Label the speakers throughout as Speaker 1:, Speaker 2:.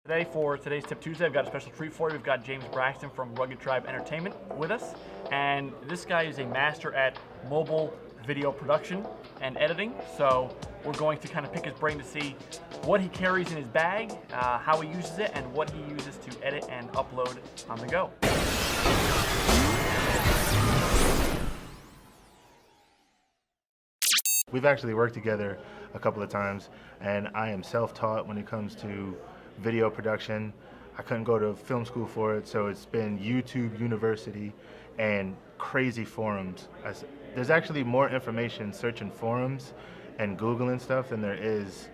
Speaker 1: Today, for today's Tip Tuesday, I've got a special treat for you. We've got James Braxton from Rugged Tribe Entertainment with us. And this guy is a master at mobile video production and editing. So we're going to kind of pick his brain to see what he carries in his bag, how he uses it, and what he uses to edit and upload on the go.
Speaker 2: We've actually worked together a couple of times, and I am self-taught when it comes to video production. I couldn't go to film school for it, so it's been YouTube University and crazy forums. There's actually more information searching forums and Googling stuff than there is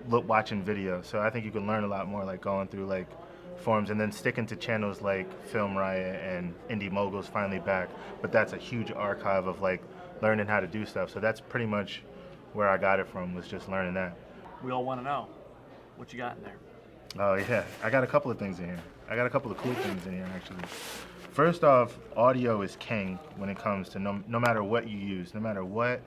Speaker 2: watching video. So I think you can learn a lot more like going through like forums and then sticking to channels like Film Riot and Indie Mogul's finally back. But that's a huge archive of like learning how to do stuff. So that's pretty much where I got it from, was just learning that.
Speaker 1: We all want to know what you got in there.
Speaker 2: Oh yeah, I got a couple of things in here. I got a couple of cool things in here actually. First off, audio is king when it comes to no matter what you use, no matter what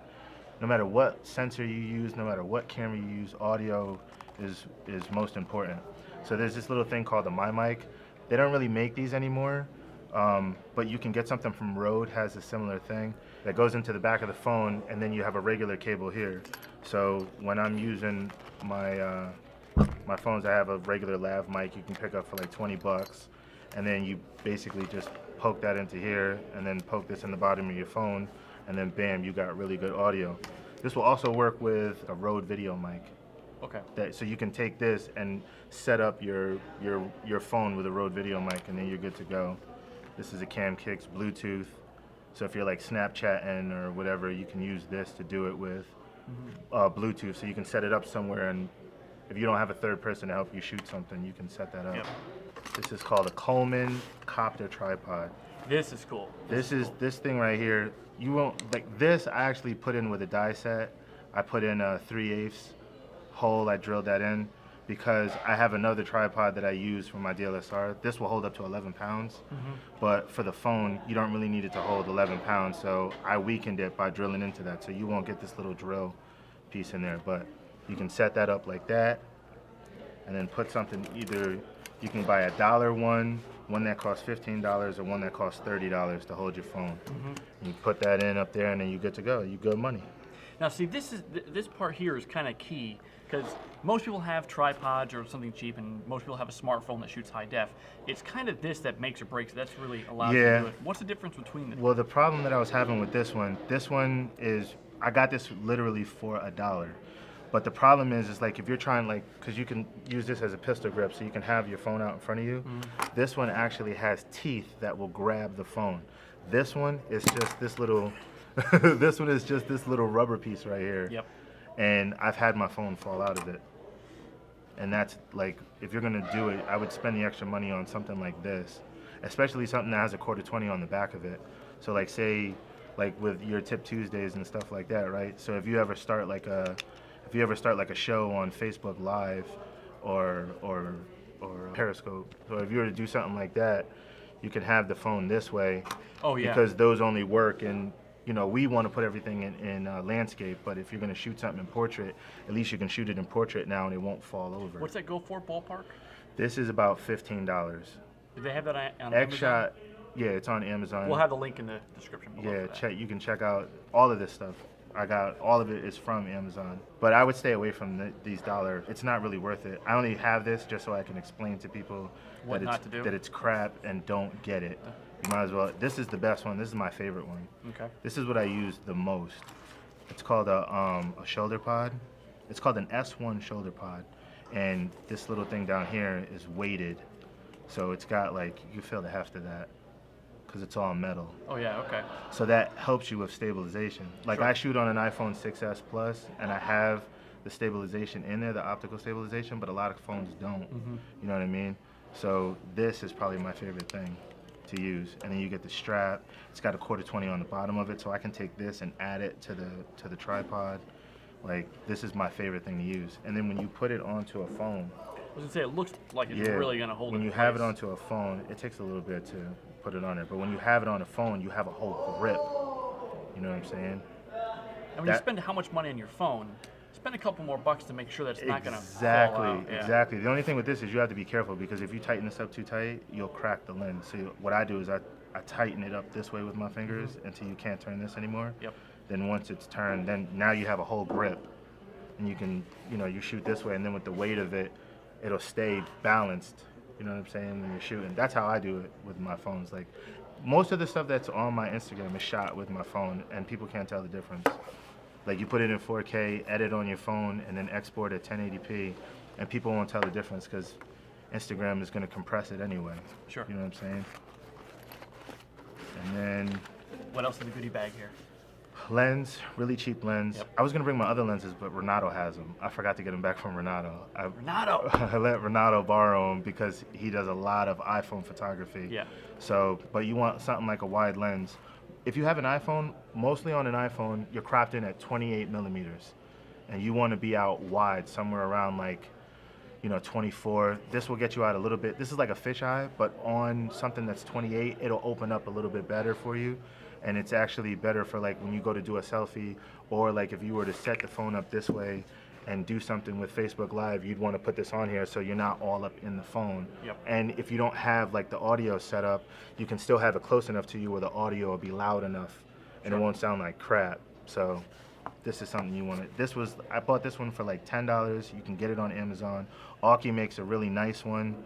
Speaker 2: sensor you use, no matter what camera you use, audio is most important. So there's this little thing called the MyMic. They don't really make these anymore, but you can get something from Rode, has a similar thing that goes into the back of the phone, and then you have a regular cable here. So when I'm using my phones, I have a regular lav mic you can pick up for like 20 bucks, and then you basically just poke that into here and then poke this in the bottom of your phone, and then bam, you got really good audio. This will also work with a Rode video mic.
Speaker 1: Okay.
Speaker 2: So you can take this and set up your phone with a Rode video mic, and then you're good to go. This is a Camkix Bluetooth. So if you're like Snapchatting or whatever, you can use this to do it with Bluetooth. So you can set it up somewhere, and if you don't have a third person to help you shoot something, you can set that up.
Speaker 1: Yep.
Speaker 2: This is called a Coleman Copter Tripod.
Speaker 1: This is cool.
Speaker 2: This thing right here. You won't like this. I actually put in with a die set. I put in a 3/8 hole. I drilled that in because I have another tripod that I use for my DLSR. This will hold up to 11 pounds, but for the phone, you don't really need it to hold 11 pounds. So I weakened it by drilling into that. So you won't get this little drill piece in there, but you can set that up like that, and then put something. Either you can buy $1 one that costs $15, or one that costs $30 to hold your phone. You put that in up there, and then you good to go. You good money.
Speaker 1: Now, see, this part here is kind of key, because most people have tripods or something cheap, and most people have a smartphone that shoots high def. It's kind of this that makes or breaks. That's really allows you to do it. What's the difference between them?
Speaker 2: Well, the problem that I was having with this one is I got this literally for $1. But the problem is like if you're trying, like, because you can use this as a pistol grip, so you can have your phone out in front of you. This one actually has teeth that will grab the phone. This one is just this little, this one is just this little rubber piece right here.
Speaker 1: Yep.
Speaker 2: And I've had my phone fall out of it. And that's like, if you're gonna do it, I would spend the extra money on something like this, especially something that has a quarter 20 on the back of it. So like say, like with your Tip Tuesdays and stuff like that, right? So if you ever start like a show on Facebook Live or Periscope, so if you were to do something like that, you can have the phone this way.
Speaker 1: Oh yeah.
Speaker 2: Because those only work in, you know, we want to put everything in landscape, but if you're going to shoot something in portrait, at least you can shoot it in portrait now and it won't fall over.
Speaker 1: What's that go for, ballpark?
Speaker 2: This is about $15.
Speaker 1: Do they have that on
Speaker 2: X-Shot,
Speaker 1: Amazon?
Speaker 2: Yeah, it's on Amazon.
Speaker 1: We'll have the link in the description below.
Speaker 2: Yeah, you can check out all of this stuff. All of it is from Amazon. But I would stay away from these dollar. It's not really worth it. I only have this just so I can explain to people that it's crap and don't get it. You might as well. This is the best one. This is my favorite one.
Speaker 1: Okay.
Speaker 2: This is what I use the most. It's called a shoulder pod. It's called an S1 shoulder pod. And this little thing down here is weighted. So it's got like, you feel the heft of that, because it's all metal.
Speaker 1: Oh yeah, okay.
Speaker 2: So that helps you with stabilization. Like I shoot on an iPhone 6s Plus, and I have the stabilization in there, the optical stabilization, but a lot of phones don't. You know what I mean? So this is probably my favorite thing to use. And then you get the strap. It's got a quarter 20 on the bottom of it, so I can take this and add it to the tripod. Like, this is my favorite thing to use. And then when you put it onto a phone,
Speaker 1: I was gonna say, it looks like it's really gonna hold it.
Speaker 2: When you have it onto a phone, it takes a little bit to put it on there. But when you have it on a phone, you have a whole grip. You know what I'm saying?
Speaker 1: And when you spend how much money on your phone, spend a couple more bucks to make sure that it's not going to fall out. Yeah.
Speaker 2: Exactly. The only thing with this is you have to be careful, because if you tighten this up too tight, you'll crack the lens. So what I do is I tighten it up this way with my fingers until you can't turn this anymore.
Speaker 1: Yep.
Speaker 2: Then once it's turned, then now you have a whole grip, and you can, you shoot this way, and then with the weight of it, it'll stay balanced. You know what I'm saying? When you're shooting. That's how I do it with my phones. Like, most of the stuff that's on my Instagram is shot with my phone, and people can't tell the difference. Like, you put it in 4K, edit on your phone, and then export at 1080p, and people won't tell the difference because Instagram is going to compress it anyway.
Speaker 1: Sure.
Speaker 2: You know what I'm saying? And then...
Speaker 1: What else in the goodie bag here?
Speaker 2: Lens, really cheap lens.
Speaker 1: Yep.
Speaker 2: I was going to bring my other lenses, but Renato has them. I forgot to get them back from Renato.
Speaker 1: Renato!
Speaker 2: I let Renato borrow them because he does a lot of iPhone photography.
Speaker 1: Yeah.
Speaker 2: So, but you want something like a wide lens. If you have an iPhone, mostly on an iPhone, you're cropped in at 28 millimeters. And you want to be out wide, somewhere around like, 24. This will get you out a little bit. This is like a fisheye, but on something that's 28, it'll open up a little bit better for you. And it's actually better for like when you go to do a selfie, or like if you were to set the phone up this way and do something with Facebook Live, you'd want to put this on here so you're not all up in the phone.
Speaker 1: Yep.
Speaker 2: And if you don't have like the audio set up, you can still have it close enough to you where the audio will be loud enough and it won't sound like crap. So this is something you want to, I bought this one for like $10. You can get it on Amazon. Aukey makes a really nice one,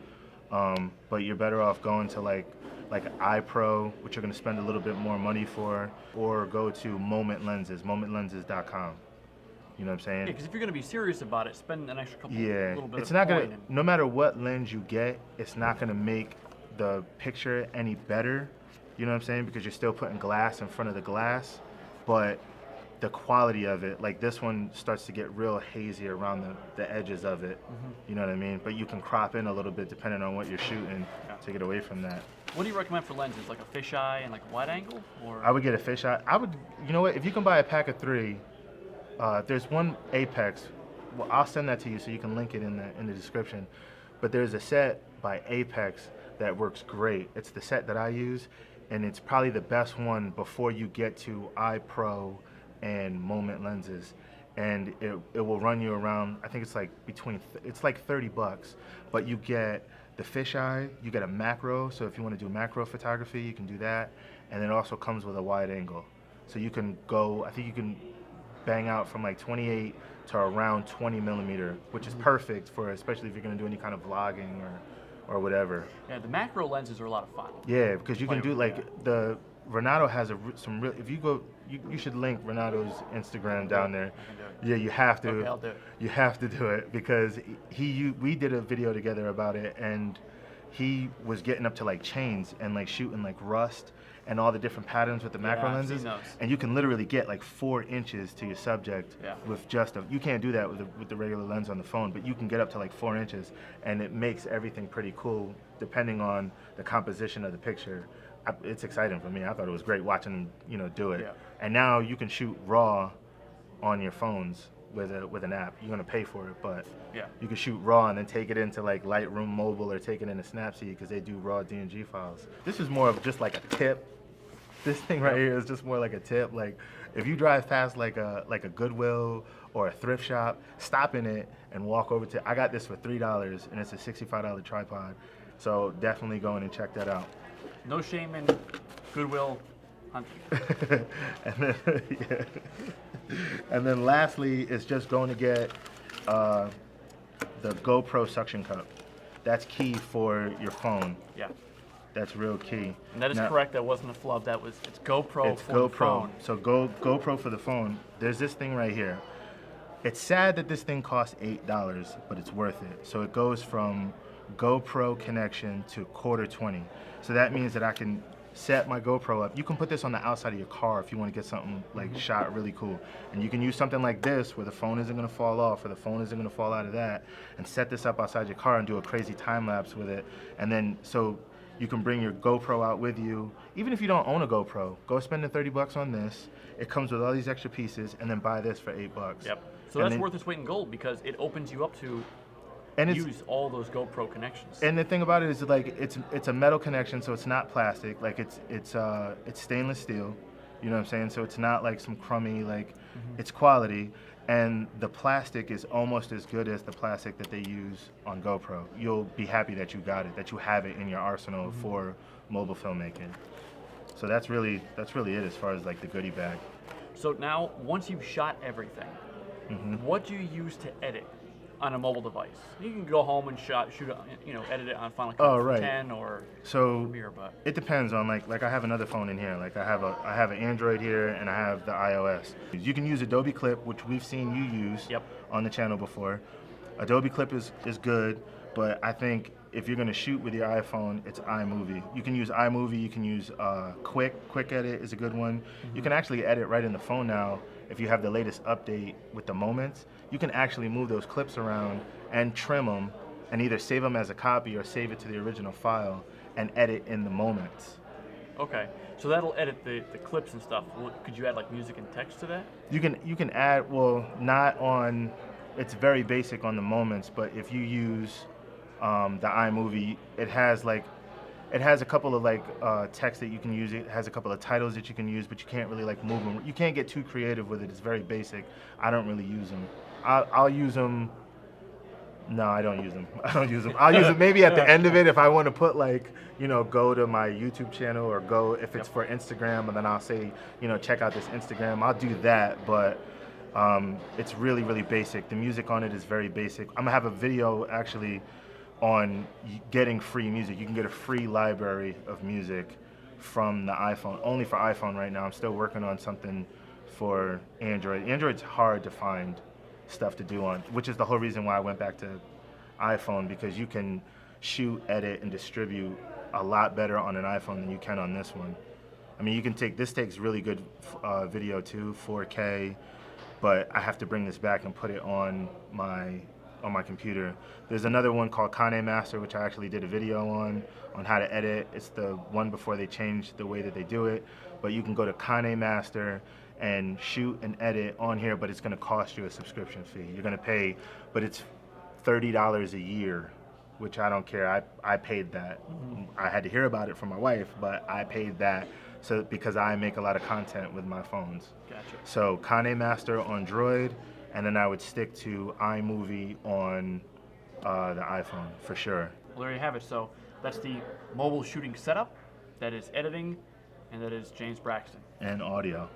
Speaker 2: but you're better off going to like iPro, which you're going to spend a little bit more money for, or go to Moment Lenses, momentlenses.com. You know what I'm saying?
Speaker 1: Yeah, because if you're going to be serious about it, spend an extra couple,
Speaker 2: yeah,
Speaker 1: little bit
Speaker 2: it's
Speaker 1: of
Speaker 2: not
Speaker 1: coin.
Speaker 2: gonna. No matter what lens you get, it's not gonna make the picture any better. You know what I'm saying? Because you're still putting glass in front of the glass, but the quality of it, like this one starts to get real hazy around the edges of it. You know what I mean? But you can crop in a little bit depending on what you're shooting to get away from that.
Speaker 1: What do you recommend for lenses? Like a fisheye and like a wide angle? Or
Speaker 2: I would get a fisheye. You know what? If you can buy a pack of 3, there's one Apex. Well, I'll send that to you so you can link it in the description. But there's a set by Apex that works great. It's the set that I use, and it's probably the best one before you get to iPro and Moment lenses. And it will run you around, I think it's like it's like $30, but you get the fisheye, you get a macro, so if you want to do macro photography, you can do that, and it also comes with a wide angle. So you can go, I think you can bang out from like 28 to around 20 millimeter, which is perfect for, especially if you're going to do any kind of vlogging or whatever.
Speaker 1: Yeah, the macro lenses are a lot of fun.
Speaker 2: Yeah, because you can do like the Renato has some real. If you go, you should link Renato's Instagram down there. Yeah, you have to.
Speaker 1: Okay, I'll do it.
Speaker 2: You have to do it because we did a video together about it, and he was getting up to like chains and like shooting like rust and all the different patterns with the macro
Speaker 1: I've
Speaker 2: lenses.
Speaker 1: seen those.
Speaker 2: And you can literally get like 4 inches to your subject with just you can't do that with the regular lens on the phone, but you can get up to like 4 inches, and it makes everything pretty cool depending on the composition of the picture. It's exciting for me. I thought it was great watching them, do it.
Speaker 1: Yeah.
Speaker 2: And now you can shoot raw on your phones with an app. You're gonna pay for it, but you can shoot raw and then take it into like Lightroom Mobile or take it into Snapseed because they do raw DNG files. This is more of just like a tip. This thing right here is just more like a tip. Like if you drive past like a Goodwill or a thrift shop, stop in it and walk over to. I got this for $3 and it's a $65 tripod. So definitely go in and check that out.
Speaker 1: No shame in Goodwill hunting.
Speaker 2: And then lastly, it's just going to get the GoPro suction cup. That's key for your phone.
Speaker 1: Yeah.
Speaker 2: That's real key.
Speaker 1: And that is correct. That wasn't a flub. It's GoPro
Speaker 2: It's
Speaker 1: for
Speaker 2: GoPro.
Speaker 1: the phone.
Speaker 2: So GoPro for the phone. There's this thing right here. It's sad that this thing costs $8, but it's worth it. So it goes from GoPro connection to quarter 20. So that means that I can set my GoPro up. You can put this on the outside of your car if you want to get something like shot really cool. And you can use something like this where the phone isn't going to fall off or the phone isn't going to fall out of that, and set this up outside your car and do a crazy time lapse with it. And then so you can bring your GoPro out with you. Even if you don't own a GoPro, go spend the $30 on this. It comes with all these extra pieces, and then buy this for $8.
Speaker 1: Yep. So that's worth its weight in gold because it opens you up to use all those GoPro connections.
Speaker 2: And the thing about it is like it's a metal connection, so it's not plastic. Like it's stainless steel. You know what I'm saying? So it's not like some crummy, like it's quality. and the plastic is almost as good as the plastic that they use on GoPro. You'll be happy that you got it, that you have it in your arsenal for mobile filmmaking. So that's really it as far as like the goodie bag.
Speaker 1: So now, once you've shot everything, what do you use to edit on a mobile device? You can go home and edit it on Final Cut 10 or Premiere, but
Speaker 2: it depends on like I have another phone in here. Like I have an Android here and I have the iOS. You can use Adobe Clip, which we've seen you use on the channel before. Adobe Clip is good, but I think if you're gonna shoot with your iPhone, it's iMovie. You can use iMovie, you can use Quick Edit is a good one. You can actually edit right in the phone now if you have the latest update with the moments. You can actually move those clips around and trim them and either save them as a copy or save it to the original file and edit in the moments.
Speaker 1: Okay, so that'll edit the clips and stuff. Could you add like music and text to that?
Speaker 2: You can add, well, not on, it's very basic on the moments, but if you use the iMovie, it has a couple of like text that you can use. It has a couple of titles that you can use, but you can't really like move them. You can't get too creative with it. It's very basic. I don't really use them. I'll use them. No, I don't use them. I'll use them maybe at the end of it if I want to put like, go to my YouTube channel or go if it's for Instagram, and then I'll say, check out this Instagram. I'll do that, but it's really, really basic. The music on it is very basic. I'm gonna have a video actually on getting free music. You can get a free library of music from the iPhone, only for iPhone right now. I'm still working on something for Android. Android's hard to find stuff to do on, which is the whole reason why I went back to iPhone, because you can shoot, edit, and distribute a lot better on an iPhone than you can on this one. I mean, this takes really good video too, 4K, but I have to bring this back and put it on my computer. There's another one called KineMaster, which I actually did a video on how to edit. It's the one before they changed the way that they do it. But you can go to KineMaster and shoot and edit on here, but it's gonna cost you a subscription fee. You're gonna pay, but it's $30 a year, which I don't care. I paid that. I had to hear about it from my wife, but I paid that because I make a lot of content with my phones.
Speaker 1: Gotcha.
Speaker 2: So KineMaster on Droid, and then I would stick to iMovie on the iPhone for sure.
Speaker 1: Well, there you have it. So that's the mobile shooting setup, that is editing, and that is James Braxton.
Speaker 2: And audio.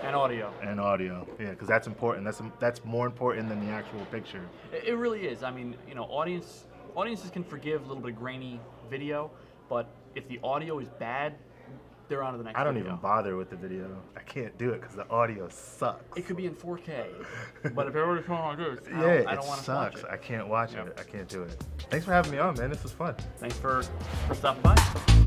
Speaker 1: And audio.
Speaker 2: And audio, yeah, because that's important. That's more important than the actual picture.
Speaker 1: It really is. I mean, audiences can forgive a little bit of grainy video, but if the audio is bad, they're on to the next video.
Speaker 2: I don't even bother with the video. I can't do it because the audio sucks.
Speaker 1: It could be in 4K, but if everybody's showing like this, I don't want to watch it.
Speaker 2: I can't watch it. I can't do it. Thanks for having me on, man. This was fun.
Speaker 1: Thanks for stopping by.